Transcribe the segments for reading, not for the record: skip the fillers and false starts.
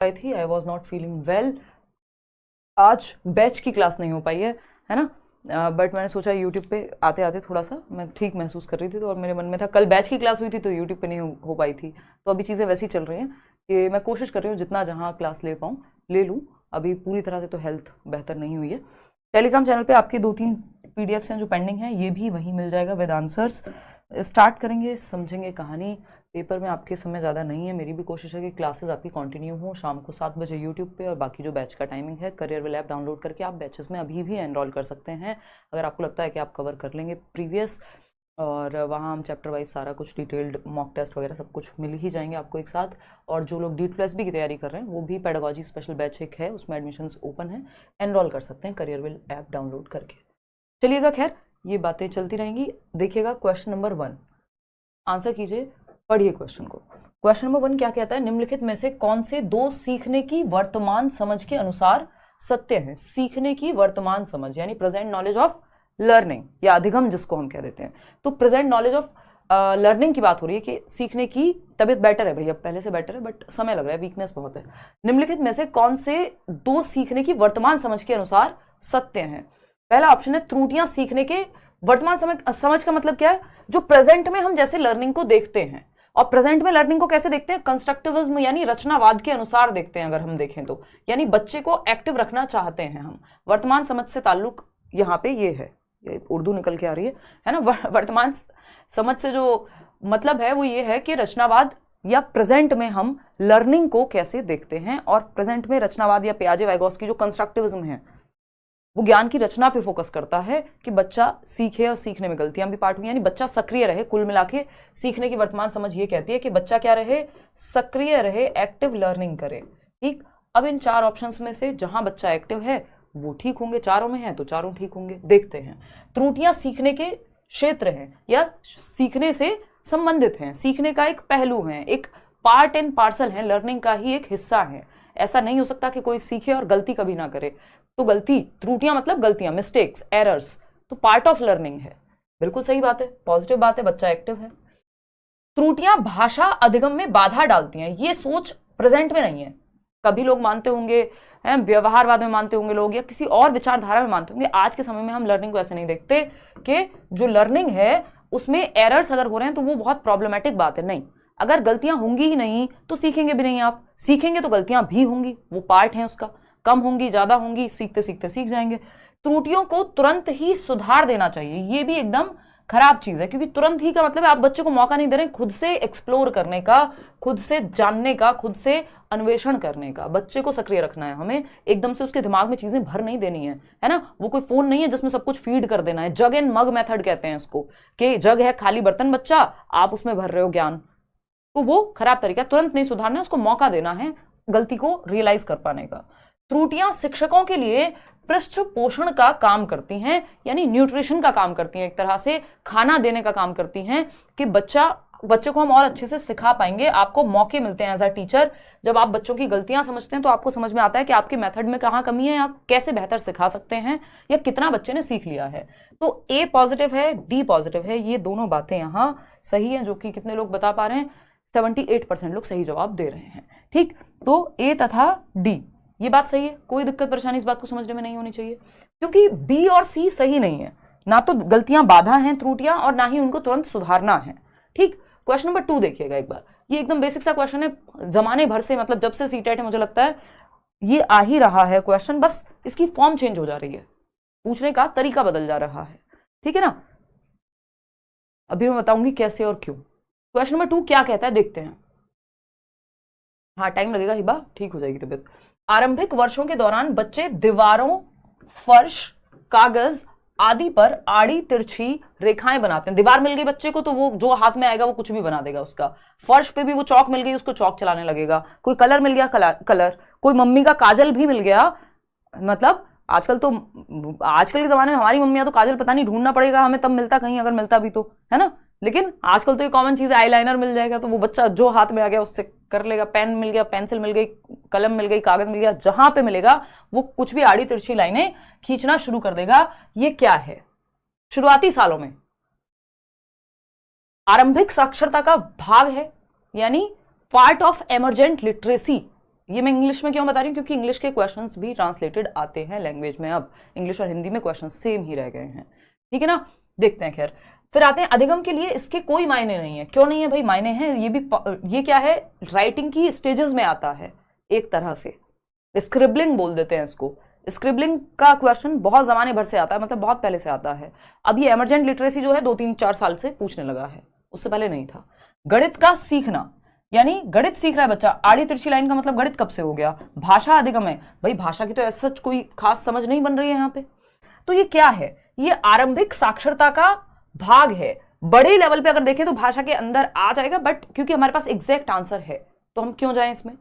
आई थी, I was not feeling well. आज batch की क्लास नहीं हो पाई है ना, बट मैंने सोचा यूट्यूब पे आते आते थोड़ा सा मैं ठीक महसूस कर रही थी, तो और मेरे मन में था कल बैच की क्लास हुई थी तो यूट्यूब पे नहीं हो पाई थी। तो अभी चीज़ें वैसी चल रही हैं कि मैं कोशिश कर रही हूँ जितना जहाँ क्लास ले पाऊँ ले लूँ। अभी पूरी तरह से तो हेल्थ बेहतर नहीं हुई है। टेलीग्राम चैनल पे आपकी 2-3 पीडीएफ्स हैं जो पेंडिंग हैं, ये भी वहीं मिल जाएगा विद आंसर्स। स्टार्ट करेंगे, समझेंगे कहानी। पेपर में आपके समय ज़्यादा नहीं है, मेरी भी कोशिश है कि क्लासेस आपकी कंटिन्यू हो शाम को 7 बजे यूट्यूब पे, और बाकी जो बैच का टाइमिंग है करियर विल ऐप डाउनलोड करके आप बैचेस में अभी भी एनरोल कर सकते हैं अगर आपको लगता है कि आप कवर कर लेंगे प्रीवियस। और वहाँ हम चैप्टर वाइज सारा कुछ डिटेल्ड मॉक टेस्ट वगैरह सब कुछ मिल ही जाएंगे आपको एक साथ। और जो लोग D+B की तैयारी कर रहे हैं वो भी पेडागॉजी स्पेशल बैच एक है, उसमें एडमिशन्स ओपन है, एनरोल कर सकते हैं करियर विल ऐप डाउनलोड करके। चलिएगा, खैर ये बातें चलती रहेंगी। देखिएगा क्वेश्चन नंबर 1, आंसर कीजिए, पढ़िए क्वेश्चन को। क्वेश्चन नंबर 1 क्या कहता है, निम्नलिखित में से कौन से 2 सीखने की वर्तमान समझ के अनुसार सत्य हैं। सीखने की वर्तमान समझ यानी प्रेजेंट नॉलेज ऑफ लर्निंग या अधिगम जिसको हम कह देते हैं। तो प्रेजेंट नॉलेज ऑफ लर्निंग की बात हो रही है कि सीखने की तबीयत बेटर है भैया, पहले से बेटर है बट समय लग रहा है, वीकनेस बहुत है। निम्नलिखित में से कौन से 2 सीखने की वर्तमान समझ के अनुसार सत्य हैं। पहला ऑप्शन है त्रुटियां सीखने के वर्तमान समझ का मतलब क्या है, जो प्रेजेंट में हम जैसे लर्निंग को देखते हैं। और प्रेजेंट में लर्निंग को कैसे देखते हैं, कंस्ट्रक्टिविज्म यानी रचनावाद के अनुसार देखते हैं अगर हम देखें तो, यानी बच्चे को एक्टिव रखना चाहते हैं हम। वर्तमान समझ से ताल्लुक यहाँ पे ये है, ये उर्दू निकल के आ रही है ना। वर्तमान समझ से जो मतलब है वो ये है कि रचनावाद या प्रेजेंट में हम लर्निंग को कैसे देखते हैं। और प्रेजेंट में रचनावाद या पियाजे वाइगोस्की जो कंस्ट्रक्टिविज्म है वो ज्ञान की रचना पे फोकस करता है कि बच्चा सीखे और सीखने में गलतियां भी पार्ट हुई, यानी बच्चा सक्रिय रहे। कुल मिला के सीखने की वर्तमान समझ ये कहती है कि बच्चा क्या रहे, सक्रिय रहे, एक्टिव लर्निंग करे। ठीक, अब इन 4 ऑप्शंस में से जहां बच्चा एक्टिव है वो ठीक होंगे, चारों में है तो चारों ठीक होंगे। देखते हैं, त्रुटियां सीखने के क्षेत्र हैं या सीखने से संबंधित हैं, सीखने का एक पहलू है, एक पार्ट एंड पार्सल है, लर्निंग का ही एक हिस्सा है। ऐसा नहीं हो सकता कि कोई सीखे और गलती कभी ना करे। तो गलती, त्रुटियां मतलब गलतियां, मिस्टेक्स, एरर्स, तो पार्ट ऑफ लर्निंग है। बिल्कुल सही बात है, पॉजिटिव बात है, बच्चा एक्टिव है। त्रुटियां भाषा अधिगम में बाधा डालती हैं, ये सोच प्रेजेंट में नहीं है। कभी लोग मानते होंगे, व्यवहारवाद में मानते होंगे लोग, या किसी और विचारधारा में मानते होंगे। आज के समय में हम लर्निंग को ऐसे नहीं देखते कि जो लर्निंग है उसमें एरर्स अगर हो रहे हैं तो वो बहुत प्रॉब्लमेटिक बात है। नहीं, अगर गलतियां होंगी ही नहीं तो सीखेंगे भी नहीं। आप सीखेंगे तो गलतियां भी होंगी, वो पार्ट है उसका, कम होंगी ज्यादा होंगी, सीखते सीखते सीख जाएंगे। त्रुटियों को तुरंत ही सुधार देना चाहिए, ये भी एकदम खराब चीज है, क्योंकि तुरंत ही का मतलब है आप बच्चे को मौका नहीं दे रहे खुद से एक्सप्लोर करने का, खुद से जानने का, खुद से अन्वेषण करने का। बच्चे को सक्रिय रखना है हमें, एकदम से उसके दिमाग में चीजें भर नहीं देनी है ना। वो कोई फोन नहीं है जिसमें सब कुछ फीड कर देना है। जग एंड मग मेथड कहते हैं इसको, कि जग है खाली बर्तन बच्चा, आप उसमें भर रहे हो ज्ञान, तो वो खराब तरीका। तुरंत नहीं सुधारना है, उसको मौका देना है गलती को रियलाइज कर पाने का। त्रुटियां शिक्षकों के लिए पृष्ठ पोषण का काम करती हैं, यानी न्यूट्रिशन का काम करती हैं, एक तरह से खाना देने का काम करती हैं कि बच्चे को हम और अच्छे से सिखा पाएंगे। आपको मौके मिलते हैं एज अ टीचर, जब आप बच्चों की गलतियां समझते हैं तो आपको समझ में आता है कि आपके मेथड में कहाँ कमी है, आप कैसे बेहतर सिखा सकते हैं, या कितना बच्चे ने सीख लिया है। तो ए पॉजिटिव है, डी पॉजिटिव है, ये दोनों बातें यहाँ सही है, जो कि कितने लोग बता पा रहे हैं, 78% लोग सही जवाब दे रहे हैं। ठीक, तो ए तथा डी ये बात सही है, कोई दिक्कत परेशानी इस बात को समझने में नहीं होनी चाहिए, क्योंकि बी और सी सही नहीं है। ना तो गलतियां बाधा हैं त्रुटियां, और ना ही उनको तुरंत सुधारना है। ठीक, क्वेश्चन नंबर 2 देखिएगा एक बार, ये एकदम बेसिक सा क्वेश्चन है, जमाने भर से, मतलब जब से सीटेट है मुझे लगता है ये आ ही रहा है क्वेश्चन, बस इसकी फॉर्म चेंज हो जा रही है, पूछने का तरीका बदल जा रहा है। ठीक है ना, अभी मैं बताऊंगी कैसे और क्यों। क्वेश्चन नंबर 2 क्या कहता है देखते हैं। हाँ टाइम लगेगा हिबा, ठीक हो जाएगी तबीयत। आरंभिक वर्षों के दौरान बच्चे दीवारों, फर्श, कागज आदि पर आड़ी तिरछी रेखाएं बनाते हैं। दीवार मिल गई बच्चे को तो वो जो हाथ में आएगा वो कुछ भी बना देगा उसका। फर्श पे भी वो चौक मिल गई, उसको चौक चलाने लगेगा। कोई कलर मिल गया, कलर, कोई मम्मी का काजल भी मिल गया, मतलब आजकल के जमाने में हमारी मम्मियां तो काजल पता नहीं ढूंढना पड़ेगा हमें तब मिलता, कहीं अगर मिलता भी तो, है ना। लेकिन आजकल तो ये कॉमन चीज है, आईलाइनर मिल जाएगा तो वो बच्चा जो हाथ में आ गया उससे कर लेगा। पेन मिल गया, पेंसिल मिल गई, कलम मिल गई, कागज मिल गया, जहां पे मिलेगा वो कुछ भी आड़ी तिरछी लाइनें खींचना शुरू कर देगा। ये क्या है, शुरुआती सालों में आरंभिक साक्षरता का भाग है, यानी पार्ट ऑफ एमरजेंट लिटरेसी, ये मैं इंग्लिश में क्यों बता रही हूँ, क्योंकि इंग्लिश के क्वेश्चंस भी ट्रांसलेटेड आते हैं लैंग्वेज में, अब इंग्लिश और हिंदी में क्वेश्चन सेम ही रह गए हैं, ठीक है ना। देखते हैं, खैर फिर आते हैं अधिगम के लिए इसके कोई मायने नहीं है। क्यों नहीं है भाई, मायने हैं, ये क्या है, राइटिंग की स्टेजेस में आता है एक तरह से, स्क्रिबलिंग बोल देते हैं इसको। स्क्रिबलिंग का क्वेश्चन बहुत जमाने भर से आता है, मतलब बहुत पहले से आता है। अब ये एमरजेंट लिटरेसी जो है 2-3-4 साल से पूछने लगा है, उससे पहले नहीं था। गणित का सीखना, यानी गणित सीख रहा है बच्चा, आड़ी तिरछी लाइन का मतलब गणित कब से हो गया। भाषा अधिगम है, भाई भाषा की तो ऐसा कोई खास समझ नहीं बन रही है यहाँ पे। तो ये क्या है, ये आरंभिक साक्षरता का भाग है। बड़े लेवल पे अगर देखें तो भाषा के अंदर आ जाएगा, बट क्योंकि हमारे पास एग्जैक्ट आंसर है तो हम क्यों जाएं इसमें।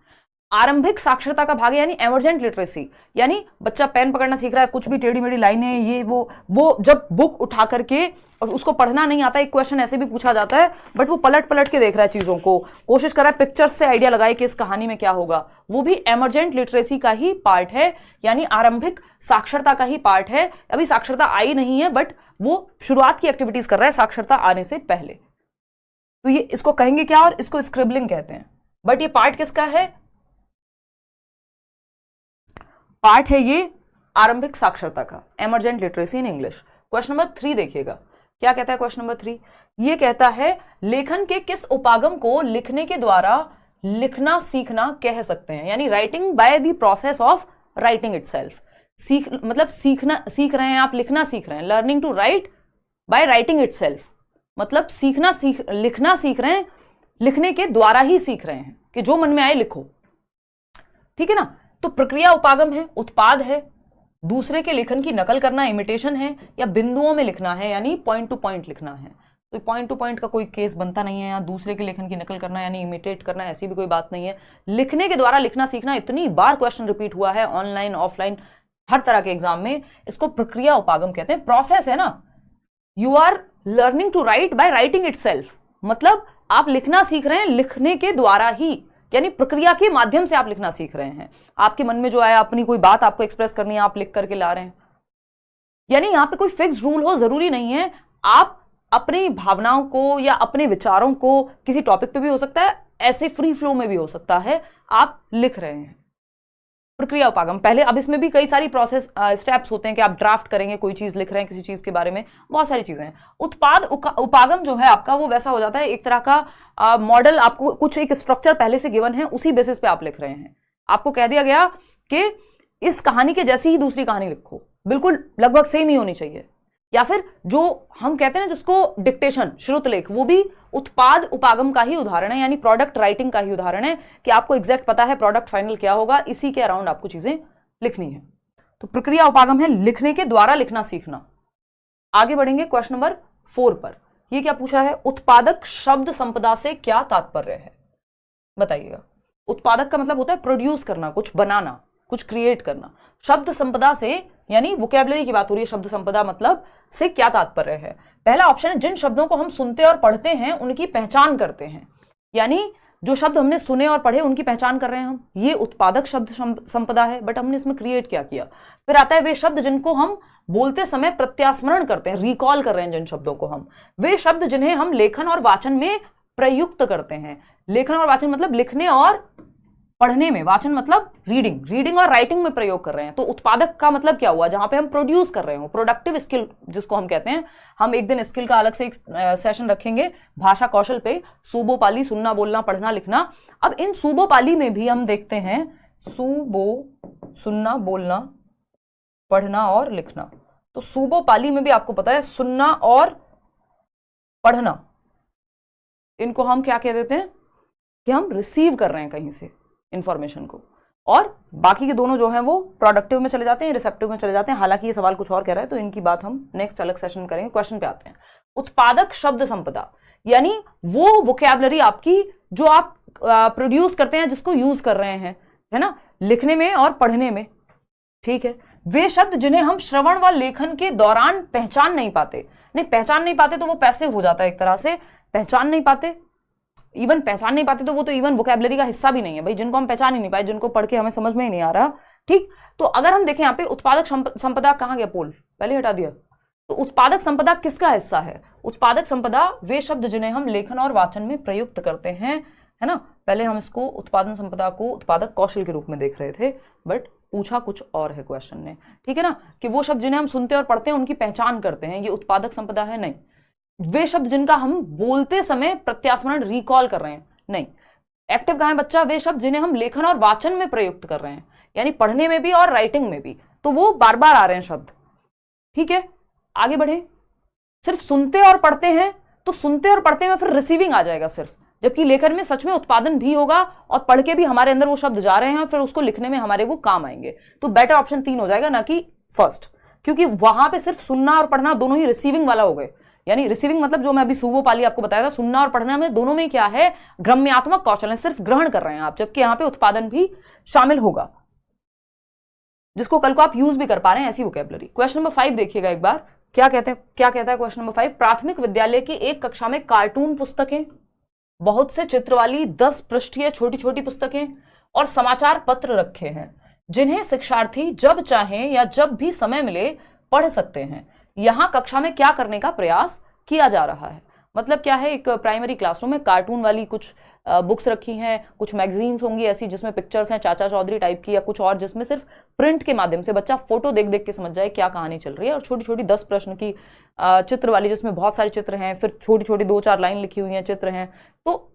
आरंभिक साक्षरता का भाग है, यानी एमरजेंट लिटरेसी, यानी बच्चा पेन पकड़ना सीख रहा है, कुछ भी टेढ़ी मेढ़ी लाइनें ये वो जब बुक उठा करके, और उसको पढ़ना नहीं आता, एक क्वेश्चन ऐसे भी पूछा जाता है बट वो पलट पलट के देख रहा है चीजों को, कोशिश कर रहा है पिक्चर्स से आइडिया लगाए कि इस कहानी में क्या होगा, वो भी एमरजेंट लिटरेसी का ही पार्ट है, यानी आरंभिक साक्षरता का ही पार्ट है। अभी साक्षरता आई नहीं है बट वो शुरुआत की एक्टिविटीज कर रहा है साक्षरता आने से पहले। तो ये इसको कहेंगे क्या, और इसको स्क्रिबलिंग कहते हैं। बट ये पार्ट किसका है, पार्ट है ये आरंभिक साक्षरता का, emergent literacy in English. Question number 3 देखिएगा, क्या कहता है क्वेश्चन नंबर 3, ये कहता है लेखन के किस उपागम को लिखने के द्वारा लिखना सीखना कह सकते हैं, यानी writing by the process of writing itself. मतलब सीख रहे हैं आप, लिखना सीख रहे हैं, learning to write by writing itself, मतलब लिखना सीख रहे हैं, लिखने के द्वारा ही सीख रहे हैं कि जो मन में आए लिखो, ठीक है ना। तो प्रक्रिया उपागम है, उत्पाद है, दूसरे के लेखन की नकल करना इमिटेशन है, या बिंदुओं में लिखना है यानी पॉइंट टू पॉइंट लिखना है। तो पॉइंट टू पॉइंट का कोई केस बनता नहीं है यहाँ, दूसरे के लेखन की नकल करना यानी इमिटेट करना, ऐसी भी कोई बात नहीं है। लिखने के द्वारा लिखना सीखना, इतनी बार क्वेश्चन रिपीट हुआ है ऑनलाइन ऑफलाइन हर तरह के एग्जाम में, इसको प्रक्रिया उपागम कहते हैं। प्रोसेस है ना, you are learning to write by writing itself, मतलब आप लिखना सीख रहे हैं लिखने के द्वारा ही, यानी प्रक्रिया के माध्यम से आप लिखना सीख रहे हैं। आपके मन में जो आया, अपनी कोई बात आपको एक्सप्रेस करनी है, आप लिख करके ला रहे हैं। यानी यहां पे कोई फिक्स रूल हो जरूरी नहीं है, आप अपनी भावनाओं को या अपने विचारों को, किसी टॉपिक पे भी हो सकता है, ऐसे फ्री फ्लो में भी हो सकता है, आप लिख रहे हैं। प्रक्रिया उपागम पहले, अब इसमें भी कई सारी प्रोसेस स्टेप्स होते हैं कि आप ड्राफ्ट करेंगे, कोई चीज लिख रहे हैं किसी चीज के बारे में, बहुत सारी चीजें हैं। उत्पाद उपागम जो है आपका, वो वैसा हो जाता है, एक तरह का मॉडल, आपको कुछ एक स्ट्रक्चर पहले से गिवन है, उसी बेसिस पे आप लिख रहे हैं। आपको कह दिया गया कि इस कहानी के जैसी ही दूसरी कहानी लिखो, बिल्कुल लगभग सेम ही होनी चाहिए। या फिर जो हम कहते हैं जिसको डिक्टेशन, श्रुतलेख, वो भी उत्पाद उपागम का ही उदाहरण है, यानी प्रोडक्ट राइटिंग का ही उदाहरण है कि आपको एग्जैक्ट पता है प्रोडक्ट फाइनल क्या होगा, इसी के अराउंड आपको चीजें लिखनी है। तो प्रक्रिया उपागम है लिखने के द्वारा लिखना सीखना। आगे बढ़ेंगे क्वेश्चन नंबर 4 पर। ये क्या पूछा है, उत्पादक शब्द संपदा से क्या तात्पर्य है, बताइएगा। उत्पादक का मतलब होता है प्रोड्यूस करना, कुछ बनाना, कुछ क्रिएट करना। शब्द संपदा से यानी वोकैबुलरी की बात हो रही है, शब्द संपदा मतलब से क्या तात्पर्य है। पहला ऑप्शन है जिन शब्दों को हम सुनते और पढ़ते हैं उनकी पहचान करते हैं, यानी जो शब्द हमने सुने और पढ़े उनकी पहचान कर रहे हैं हम, ये उत्पादक शब्द संपदा है। बट हमने इसमें क्रिएट क्या किया। फिर आता है वे शब्द जिनको हम बोलते समय प्रत्यास्मरण करते हैं, रिकॉल कर रहे हैं जिन शब्दों को हम, वे शब्द जिन्हें हम लेखन और वाचन में प्रयुक्त करते हैं। लेखन और वाचन मतलब लिखने और पढ़ने में, वाचन मतलब रीडिंग और राइटिंग में प्रयोग कर रहे हैं। तो उत्पादक का मतलब क्या हुआ, जहां पे हम प्रोड्यूस कर रहे हो, प्रोडक्टिव स्किल जिसको हम कहते हैं। हम एक दिन स्किल का अलग से एक सेशन रखेंगे भाषा कौशल पे, सूबो पाली, सुनना बोलना पढ़ना लिखना। अब इन सूबो पाली में भी हम देखते हैं सूबो, सुनना बोलना पढ़ना और लिखना। तो सूबो पाली में भी आपको पता है सुनना और पढ़ना, इनको हम क्या कह देते हैं कि हम रिसीव कर रहे हैं कहीं से इंफॉर्मेशन को, और बाकी के दोनों जो हैं वो प्रोडक्टिव में चले जाते हैं, रिसेप्टिव में चले जाते हैं। हालांकि ये सवाल कुछ और कह रहा है तो इनकी बात हम नेक्स्ट अलग सेशन में करेंगे। क्वेश्चन पे आते हैं। उत्पादक शब्द संपदा यानी वो वोकैबुलरी आपकी जो आप प्रोड्यूस करते हैं, जिसको यूज कर रहे हैं, है ना, लिखने में और पढ़ने में, ठीक है। वे शब्द जिन्हें हम श्रवण व लेखन के दौरान पहचान नहीं पाते, नहीं पहचान नहीं पाते तो वो पैसिव हो जाता है एक तरह से, पहचान नहीं पाते, इवन पहचान नहीं पाते तो वो तो इवन वोकैबुलरी का हिस्सा भी नहीं है भाई, जिनको हम पहचान ही नहीं पाए, जिनको पढ़ के हमें समझ में ही नहीं आ रहा, ठीक। तो अगर हम देखें यहाँ पे उत्पादक संपदा कहाँ गया, पोल पहले हटा दिया। तो उत्पादक संपदा किसका हिस्सा है, उत्पादक संपदा वे शब्द जिन्हें हम लेखन और वाचन में प्रयुक्त करते हैं, है ना, पहले हम इसको उत्पादन संपदा को उत्पादक कौशल के रूप में देख रहे थे, बट पूछा कुछ और है क्वेश्चन ने, ठीक है ना, कि वो शब्द जिन्हें हम सुनते और पढ़ते हैं उनकी पहचान करते हैं, ये उत्पादक संपदा है? नहीं। वे शब्द जिनका हम बोलते समय प्रत्यास्मरण रिकॉल कर रहे हैं? नहीं। एक्टिव कहाँ है बच्चा? वे शब्द जिन्हें हम लेखन और वाचन में प्रयुक्त कर रहे हैं, यानी पढ़ने में भी और राइटिंग में भी, तो वो बार बार आ रहे हैं शब्द, ठीक है। आगे बढ़े, सिर्फ सुनते और पढ़ते हैं तो सुनते और पढ़ते में फिर रिसीविंग आ जाएगा सिर्फ, जबकि लेखन में सच में उत्पादन भी होगा और पढ़ के भी हमारे अंदर वो शब्द जा रहे हैं और फिर उसको लिखने में हमारे वो काम आएंगे। तो बेटर ऑप्शन 3 हो जाएगा, ना कि फर्स्ट, क्योंकि वहां पे सिर्फ सुनना और पढ़ना दोनों ही रिसीविंग वाला हो गए। यानी रिसीविंग मतलब जो मैं अभी सुबो पाली आपको बताया था, सुनना और पढ़ना में दोनों में क्या है, ग्रम्यात्मक कौशल है, सिर्फ ग्रहण कर रहे हैं आप, जबकि यहां पे उत्पादन भी शामिल होगा, जिसको कल को आप यूज भी कर पा रहे हैं, ऐसी वोकैबुलरी। क्वेश्चन नंबर 5 देखिएगा एक बार, क्या कहता है क्वेश्चन नंबर 5, प्राथमिक विद्यालय की एक कक्षा में कार्टून पुस्तकें, बहुत से चित्र वाली 10 पृष्ठीय छोटी छोटी पुस्तकें और समाचार पत्र रखे हैं, जिन्हें शिक्षार्थी जब चाहें या जब भी समय मिले पढ़ सकते हैं। यहां कक्षा में क्या करने का प्रयास किया जा रहा है? मतलब क्या है, एक प्राइमरी क्लासरूम में कार्टून वाली कुछ बुक्स रखी हैं, कुछ मैगजीन्स होंगी ऐसी जिसमें पिक्चर्स हैं चाचा चौधरी टाइप की, या कुछ और जिसमें सिर्फ प्रिंट के माध्यम से बच्चा फोटो देख देख के समझ जाए क्या कहानी चल रही है, और छोटी छोटी 10 प्रश्न की चित्र वाली जिसमें बहुत सारे चित्र हैं, फिर छोटी छोटी 2-4 लाइन लिखी हुई हैं, चित्र हैं, तो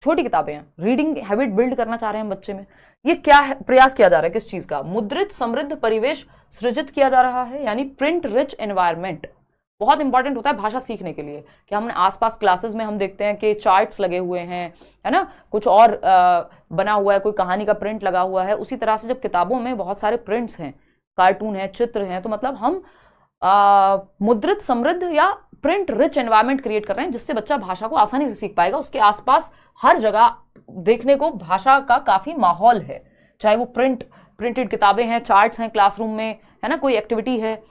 छोटी किताबें हैं। रीडिंग हैबिट बिल्ड करना चाह रहे हैं बच्चे में। ये क्या है, प्रयास किया जा रहा है किस चीज का? मुद्रित समृद्ध परिवेश सृजित किया जा रहा है, यानी प्रिंट रिच एनवायरमेंट बहुत इंपॉर्टेंट होता है भाषा सीखने के लिए। कि हमने आसपास क्लासेस में हम देखते हैं कि चार्ट्स लगे हुए हैं, है ना, कुछ और बना हुआ है, कोई कहानी का प्रिंट लगा हुआ है। उसी तरह से जब किताबों में बहुत सारे प्रिंट्स हैं, कार्टून है, चित्र हैं, तो मतलब हम मुद्रित समृद्ध या प्रिंट रिच एनवायरमेंट क्रिएट कर रहे हैं, जिससे बच्चा भाषा को आसानी से सीख पाएगा। उसके आसपास हर जगह देखने को भाषा का काफी माहौल है, चाहे वो प्रिंटेड किताबें हैं, चार्ट्स हैं क्लासरूम में, है ना, कोई एक्टिविटी है।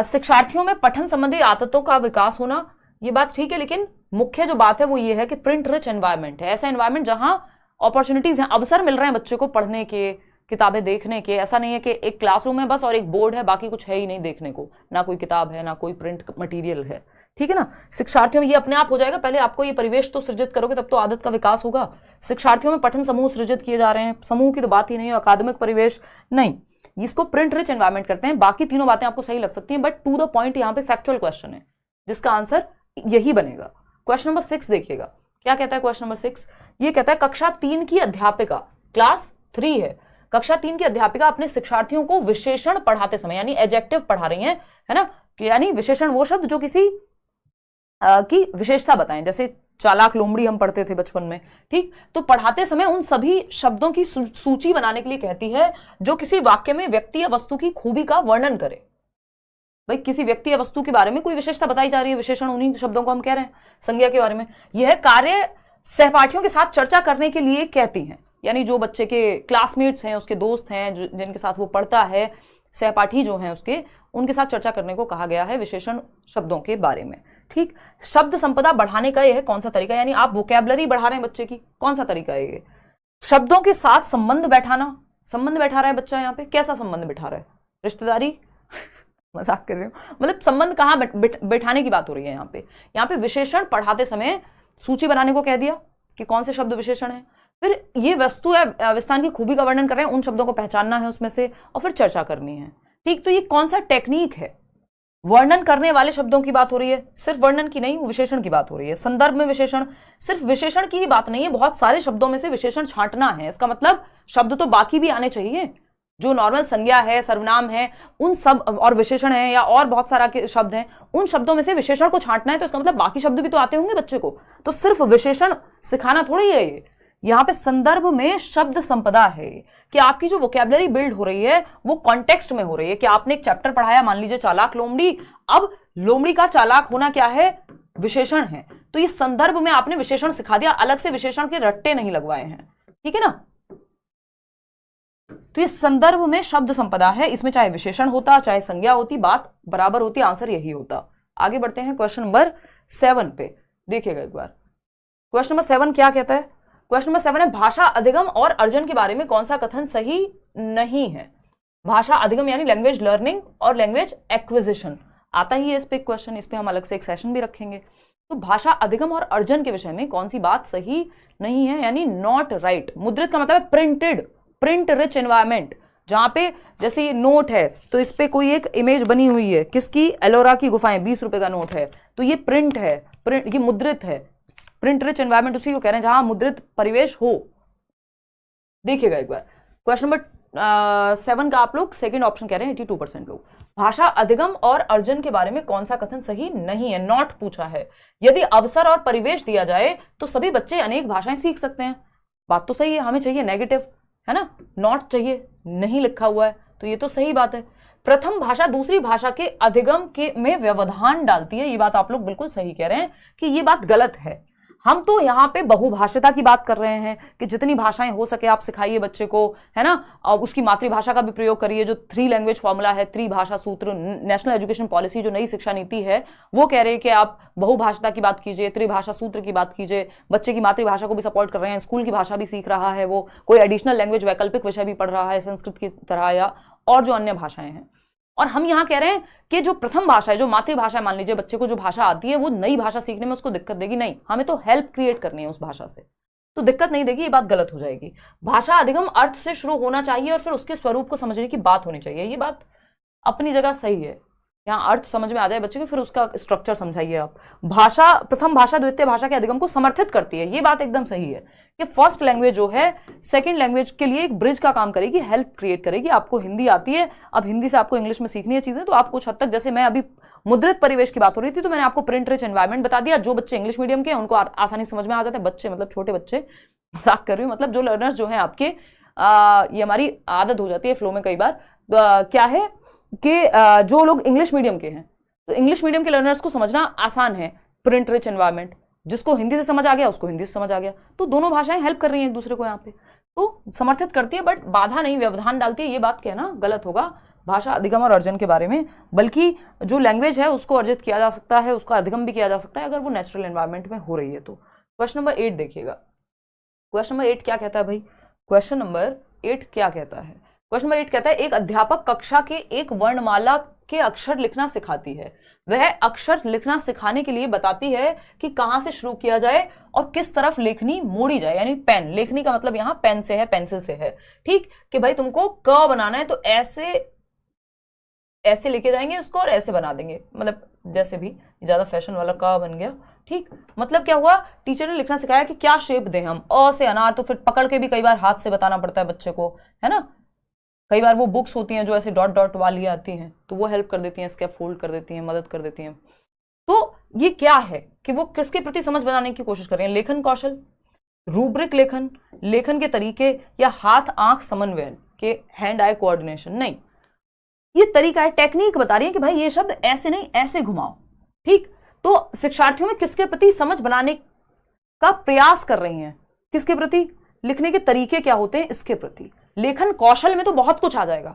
शिक्षार्थियों में पठन संबंधी आदतों का विकास होना, ये बात ठीक है, लेकिन मुख्य जो बात है वो ये है कि प्रिंट रिच एनवायरमेंट है, ऐसा एनवायरमेंट जहां अपॉर्चुनिटीज हैं, अवसर मिल रहे हैं बच्चे को पढ़ने के, किताबें देखने के। ऐसा नहीं है कि एक क्लासरूम है बस और एक बोर्ड है, बाकी कुछ है ही नहीं देखने को, ना कोई किताब है ना कोई प्रिंट मटेरियल है, ठीक है ना। शिक्षार्थियों में ये अपने आप हो जाएगा, पहले आपको ये परिवेश तो सृजित करोगे तब तो आदत का विकास होगा। शिक्षार्थियों में पठन समूह सृजित किए जा रहे हैं, समूह की तो बात ही नहीं है, अकादमिक परिवेश नहीं, इसको प्रिंट रिच एनवायरमेंट करते हैं। बाकी तीनों बातें आपको सही लग सकती हैं, बट टू द पॉइंट यहाँ पे फैक्चुअल क्वेश्चन है जिसका आंसर यही बनेगा। क्वेश्चन नंबर 6 देखिएगा, क्या कहता है क्वेश्चन नंबर 6? ये कहता है कक्षा 3 की अध्यापिका, क्लास 3 है, कक्षा 3 की अध्यापिका अपने शिक्षार्थियों को विशेषण पढ़ाते समय, यानी एडजेक्टिव पढ़ा रही हैं, है ना, यानी विशेषण वो शब्द जो किसी की विशेषता बताएं, जैसे चालाक लोमड़ी हम पढ़ते थे बचपन में, ठीक। तो पढ़ाते समय उन सभी शब्दों की सूची बनाने के लिए कहती है जो किसी वाक्य में व्यक्ति या वस्तु की खूबी का वर्णन करे। भाई किसी व्यक्ति या वस्तु के बारे में कोई विशेषता बताई जा रही है, विशेषण उन्हीं शब्दों को हम कह रहे हैं, संज्ञा के बारे में। यह कार्य सहपाठियों के साथ चर्चा करने के लिए कहती हैं, यानी जो बच्चे के क्लासमेट्स हैं, उसके दोस्त हैं, जिनके साथ वो पढ़ता है, सहपाठी जो हैं उसके, उनके साथ चर्चा करने को कहा गया है विशेषण शब्दों के बारे में, ठीक। शब्द संपदा बढ़ाने का यह कौन सा तरीका, यानी आप वोकैबुलरी बढ़ा रहे हैं बच्चे की, कौन सा तरीका है ये? शब्दों के साथ संबंध बैठाना, संबंध बैठा रहा है बच्चा यहाँ पे, कैसा संबंध बैठा रहा है? रिश्तेदारी मजाक कर रही हूँ, मतलब संबंध कहाँ बैठाने की बात हो रही है यहाँ पे विशेषण पढ़ाते समय सूची बनाने को कह दिया कि कौन से शब्द विशेषण है, फिर ये वस्तु या विस्थान की खूबी का वर्णन कर रहे हैं, उन शब्दों को पहचानना है उसमें से, और फिर चर्चा करनी है, ठीक। तो ये कौन सा टेक्निक है? वर्णन करने वाले शब्दों की बात हो रही है, सिर्फ वर्णन की नहीं, विशेषण की बात हो रही है। संदर्भ में विशेषण, सिर्फ विशेषण की ही बात नहीं है, बहुत सारे शब्दों में से विशेषण छांटना है। इसका मतलब शब्द तो बाकी भी आने चाहिए, जो नॉर्मल संज्ञा है, सर्वनाम है, उन सब, और विशेषण है या और बहुत सारा के शब्द हैं, उन शब्दों में से विशेषण को छांटना है, तो इसका मतलब बाकी शब्द भी तो आते होंगे बच्चे को, तो सिर्फ विशेषण सिखाना थोड़ी है ये। यहाँ पे संदर्भ में शब्द संपदा है कि आपकी जो वोकैबुलरी बिल्ड हो रही है वो कॉन्टेक्स्ट में हो रही है कि आपने एक चैप्टर पढ़ाया, मान लीजिए चालाक लोमड़ी, अब लोमड़ी का चालाक होना क्या है? विशेषण है, तो ये संदर्भ में आपने विशेषण सिखा दिया, अलग से विशेषण के रट्टे नहीं लगवाए हैं, ठीक है ना। तो ये संदर्भ में शब्द संपदा है, इसमें चाहे विशेषण होता चाहे संज्ञा होती, बात बराबर होती, आंसर यही होता। आगे बढ़ते हैं क्वेश्चन नंबर 7 पे, देखिएगा एक बार। क्वेश्चन नंबर 7 क्या कहता है? क्वेश्चन नंबर 7 है भाषा अधिगम और अर्जन के बारे में कौन सा कथन सही नहीं है? भाषा अधिगम यानी लैंग्वेज लर्निंग और लैंग्वेज एक्विजिशन, आता ही है इस पे क्वेश्चन, इस पे हम अलग से एक सेशन भी रखेंगे। तो भाषा अधिगम और अर्जन के विषय में कौन सी बात सही नहीं है, यानी नॉट राइट। मुद्रित का मतलब है प्रिंटेड, प्रिंट रिच एनवायरमेंट, जहां पे जैसे ये नोट है तो इस पे कोई एक इमेज बनी हुई है, किसकी, एलोरा की गुफाएं, 20 रुपए का नोट है, तो ये प्रिंट है, प्रिंट, ये मुद्रित है। प्रिंट रिच एनवायरमेंट उसी को कह रहे हैं जहां मुद्रित परिवेश हो। देखिएगा एक बार क्वेश्चन नंबर 7 का आप लोग सेकंड ऑप्शन कह रहे हैं 82% लोग। भाषा अधिगम और अर्जन के बारे में कौन सा कथन सही नहीं है, नॉट पूछा है। यदि अवसर और परिवेश दिया जाए तो सभी बच्चे अनेक भाषाएं सीख सकते हैं। बात तो सही है, हमें चाहिए नेगेटिव, है ना, नॉट चाहिए, नहीं लिखा हुआ है, तो ये तो सही बात है। प्रथम भाषा दूसरी भाषा के अधिगम के में व्यवधान डालती है, ये बात आप लोग बिल्कुल सही कह रहे हैं कि ये बात गलत है। हम तो यहाँ पे बहुभाषिता की बात कर रहे हैं कि जितनी भाषाएं हो सके आप सिखाइए बच्चे को, है ना, और उसकी मातृभाषा का भी प्रयोग करिए। जो 3 लैंग्वेज फॉर्मूला है, त्रिभाषा सूत्र, नेशनल एजुकेशन पॉलिसी जो नई शिक्षा नीति है वो कह रहे हैं कि आप बहुभाषिता की बात कीजिए, त्रिभाषा सूत्र की बात कीजिए, बच्चे की मातृभाषा को भी सपोर्ट कर रहे हैं, स्कूल की भाषा भी सीख रहा है, वो कोई एडिशनल लैंग्वेज वैकल्पिक विषय भी पढ़ रहा है संस्कृत की तरह या और जो अन्य भाषाएं हैं। और हम यहाँ कह रहे हैं कि जो प्रथम भाषा है, जो मातृभाषा है, मान लीजिए बच्चे को जो भाषा आती है वो नई भाषा सीखने में उसको दिक्कत देगी, नहीं, हमें तो हेल्प क्रिएट करनी है उस भाषा से, तो दिक्कत नहीं देगी, ये बात गलत हो जाएगी। भाषा अधिगम अर्थ से शुरू होना चाहिए और फिर उसके स्वरूप को समझने की बात होनी चाहिए, ये बात अपनी जगह सही है। यहाँ अर्थ समझ में आ जाए बच्चे को, फिर उसका स्ट्रक्चर समझाइए आप। भाषा प्रथम भाषा द्वितीय भाषा के अधिगम को समर्थित करती है, ये बात एकदम सही है कि फर्स्ट लैंग्वेज जो है सेकंड लैंग्वेज के लिए एक ब्रिज का काम करेगी, हेल्प क्रिएट करेगी। आपको हिंदी आती है, अब हिंदी से आपको इंग्लिश में सीखनी है चीजें, तो आप कुछ हद तक, जैसे मैं अभी मुद्रित परिवेश की बात हो रही थी तो मैंने आपको प्रिंट रिच एनवायरमेंट बता दिया। जो बच्चे इंग्लिश मीडियम के हैं उनको आसानी समझ में आ जाते हैं, बच्चे मतलब छोटे बच्चे, मजाक कर रही हूँ, मतलब जो लर्नर्स जो हैं आपके, ये हमारी आदत हो जाती है फ्लो में कई बार, क्या है कि जो लोग इंग्लिश मीडियम के हैं तो इंग्लिश मीडियम के लर्नर्स को समझना आसान है प्रिंट रिच एनवायरमेंट, जिसको हिंदी से समझ आ गया उसको हिंदी से समझ आ गया, तो दोनों भाषाएं हेल्प कर रही हैं एक दूसरे को यहाँ पे, तो समर्थित करती है, बट बाधा नहीं, व्यवधान डालती है, ये बात कहना गलत होगा भाषा अधिगम और अर्जन के बारे में। बल्कि जो लैंग्वेज है उसको अर्जित किया जा सकता है, उसका अधिगम भी किया जा सकता है अगर वो नेचुरल एनवायरमेंट में हो रही है तो। क्वेश्चन नंबर 8 देखिएगा, क्वेश्चन नंबर 8 क्या कहता है भाई, क्वेश्चन नंबर 8 क्या कहता है, क्वेश्चन नंबर 8 कहता है एक अध्यापक कक्षा के एक वर्णमाला के अक्षर लिखना सिखाती है। वह अक्षर लिखना सिखाने के लिए बताती है कि कहां से शुरू किया जाए और किस तरफ लेखनी मोड़ी जाए, यानी पेन, लेखनी का मतलब यहां पेन से है, पेंसिल से है, ठीक, कि भाई तुमको क बनाना है तो ऐसे ऐसे लेके जाएंगे इसको और ऐसे बना देंगे, मतलब जैसे भी ज्यादा फैशन वाला क बन गया, ठीक। मतलब क्या हुआ, टीचर ने लिखना सिखाया कि क्या शेप दें हम, अ से अनार, तो फिर पकड़ के भी कई बार हाथ से बताना पड़ता है बच्चे को, है ना। कई बार वो बुक्स होती हैं जो ऐसे डॉट डॉट वाली आती हैं तो वो हेल्प कर देती हैं, स्केप फोल्ड कर देती हैं, मदद कर देती हैं। तो ये क्या है कि वो किसके प्रति समझ बनाने की कोशिश कर रही हैं, लेखन कौशल, रूब्रिक लेखन, लेखन के तरीके, या हाथ आंख समन्वयन के हैंड आई कोऑर्डिनेशन, नहीं, ये तरीका है, टेक्निक बता रही है कि भाई ये शब्द ऐसे नहीं ऐसे घुमाओ, ठीक। तो शिक्षार्थियों में किसके प्रति समझ बनाने का प्रयास कर रही हैं, किसके प्रति, लिखने के तरीके क्या होते हैं इसके प्रति। लेखन कौशल में तो बहुत कुछ आ जाएगा,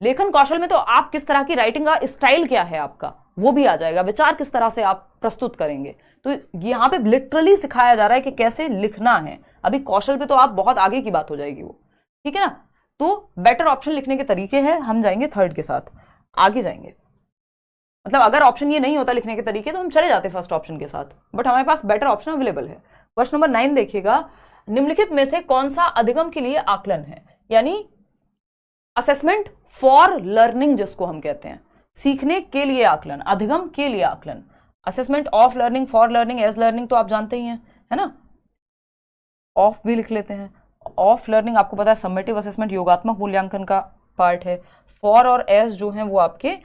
लेखन कौशल में तो आप किस तरह की राइटिंग का स्टाइल क्या है आपका वो भी आ जाएगा, विचार किस तरह से आप प्रस्तुत करेंगे, तो यहाँ पे लिटरली सिखाया जा रहा है कि कैसे लिखना है। अभी कौशल पे तो आप बहुत आगे की बात हो जाएगी वो, ठीक है ना। तो बेटर ऑप्शन लिखने के तरीके हैं, हम जाएंगे थर्ड के साथ, आगे जाएंगे। मतलब अगर ऑप्शन ये नहीं होता लिखने के तरीके तो हम चले जाते फर्स्ट ऑप्शन के साथ, बट हमारे पास बेटर ऑप्शन अवेलेबल है। क्वेश्चन नंबर 9 देखिएगा, निम्नलिखित में से कौन सा अधिगम के लिए आकलन है, यानी असेसमेंट फॉर लर्निंग जिसको हम कहते हैं, सीखने के लिए आकलन, अधिगम के लिए आकलन। Assessment of learning, for learning, as learning तो आप जानते ही हैं, है ना, ऑफ भी लिख लेते हैं। ऑफ लर्निंग आपको पता है समेटिव असेसमेंट, योगात्मक मूल्यांकन का पार्ट है। फॉर और एज जो है वो आपके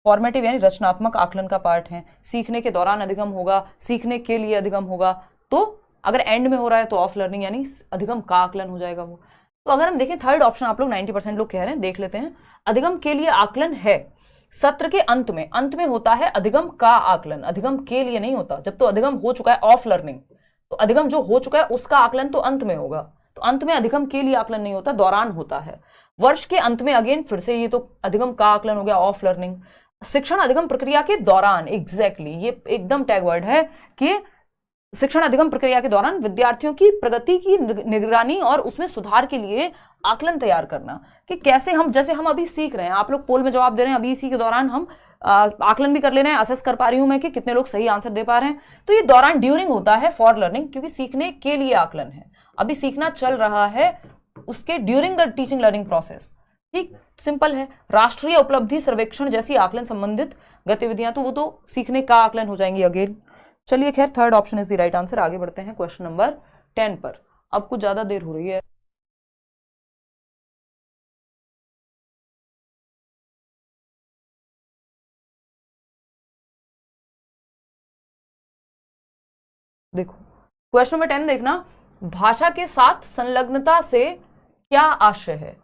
फॉर्मेटिव यानी रचनात्मक आकलन का पार्ट है। सीखने के दौरान अधिगम होगा, सीखने के लिए अधिगम होगा, तो अगर एंड में हो रहा है तो ऑफ लर्निंग यानी अधिगम का आकलन हो जाएगा वो। तो अगर हम देखें थर्ड ऑप्शन आप लोग 90% लोग कह रहे हैं, देख लेते हैं। अधिगम के लिए आकलन है सत्र के अंत में होता है अधिगम का आकलन, अधिगम के लिए नहीं होता। जब तो अधिगम हो चुका है ऑफ लर्निंग, तो अधिगम जो हो चुका है उसका आकलन तो अंत में होगा, तो अंत में अधिगम के लिए आकलन नहीं होता, दौरान होता है। वर्ष के अंत में अगेन फिर से ये तो अधिगम का आकलन हो गया, ऑफ लर्निंग। शिक्षण अधिगम प्रक्रिया के दौरान, एग्जैक्टली ये एकदम टैग वर्ड है कि शिक्षण अधिगम प्रक्रिया के दौरान विद्यार्थियों की प्रगति की निगरानी और उसमें सुधार के लिए आकलन तैयार करना, कि कैसे हम, जैसे हम अभी सीख रहे हैं, आप लोग पोल में जवाब दे रहे हैं, अभी इसी के दौरान हम आकलन भी कर लेना है, असेस कर पा रही हूं मैं कि कितने लोग सही आंसर दे पा रहे हैं। तो ये दौरान ड्यूरिंग होता है फॉर लर्निंग, क्योंकि सीखने के लिए आकलन है, अभी सीखना चल रहा है, उसके during the teaching learning process. ठीक, सिंपल है। राष्ट्रीय उपलब्धि सर्वेक्षण जैसी आकलन संबंधित गतिविधियां, तो वो तो सीखने का आकलन हो जाएंगी अगेन। चलिए खैर, third option is the right answer. आगे बढ़ते हैं क्वेश्चन नंबर 10 पर। अब कुछ ज्यादा देर हो रही है। देखो क्वेश्चन नंबर 10 देखना, भाषा के साथ संलग्नता से क्या आशय है?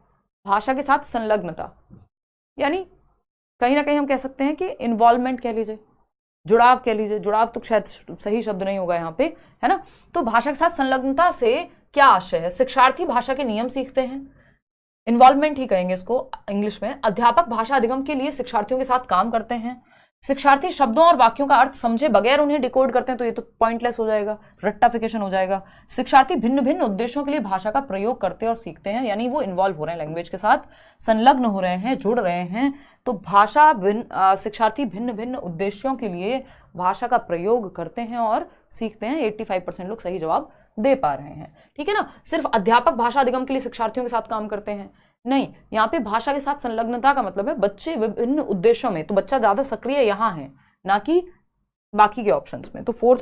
भाषा के साथ संलग्नता यानी कहीं ना कहीं हम कह सकते हैं कि इन्वॉल्वमेंट कह लीजिए, जुड़ाव कह लीजिए, जुड़ाव तो शायद सही शब्द नहीं होगा यहाँ पे, है ना। तो भाषा के साथ संलग्नता से क्या आशय है? शिक्षार्थी भाषा के नियम सीखते हैं, इन्वॉल्वमेंट ही कहेंगे इसको इंग्लिश में। अध्यापक भाषा अधिगम के लिए शिक्षार्थियों के साथ काम करते हैं। शिक्षार्थी शब्दों और वाक्यों का अर्थ समझे बगैर उन्हें डिकोड करते हैं, तो ये तो पॉइंटलेस हो जाएगा, रट्टाफिकेशन हो जाएगा। शिक्षार्थी भिन्न भिन्न उद्देश्यों के लिए भाषा का प्रयोग करते हैं और सीखते हैं, यानी वो इन्वॉल्व हो रहे हैं, लैंग्वेज के साथ संलग्न हो रहे हैं, जुड़ रहे हैं। तो शिक्षार्थी भिन्न भिन्न उद्देश्यों के लिए भाषा का प्रयोग करते हैं और सीखते हैं। 85% लोग सही जवाब दे पा रहे हैं, ठीक है ना। सिर्फ अध्यापक भाषा अधिगम के लिए शिक्षार्थियों के साथ काम करते हैं, नहीं, यहाँ पे भाषा के साथ संलग्नता का मतलब है बच्चे विभिन्न उद्देश्यों में, तो बच्चा ज्यादा सक्रिय यहाँ है ना कि बाकी के ऑप्शंस में। तो फोर्थ